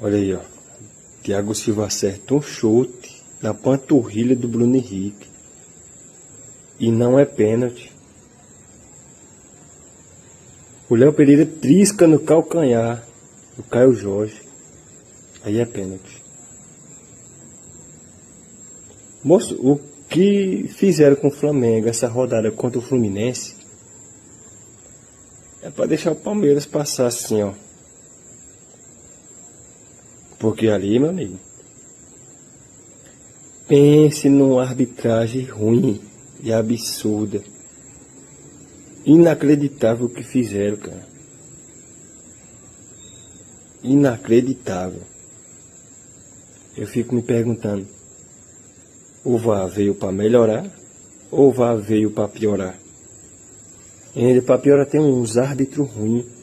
Olha aí, ó. Thiago Silva acerta um chute na panturrilha do Bruno Henrique. E não é pênalti. O Léo Pereira trisca no calcanhar do Caio Jorge. Aí é pênalti. Moço, o que fizeram com o Flamengo essa rodada contra o Fluminense é pra deixar o Palmeiras passar assim, ó. Porque ali, meu amigo, pense numa arbitragem ruim e absurda. Inacreditável o que fizeram, cara. Inacreditável. Eu fico me perguntando, o VAR veio para melhorar ou o VAR veio para piorar? E ainda para piorar tem uns árbitros ruins.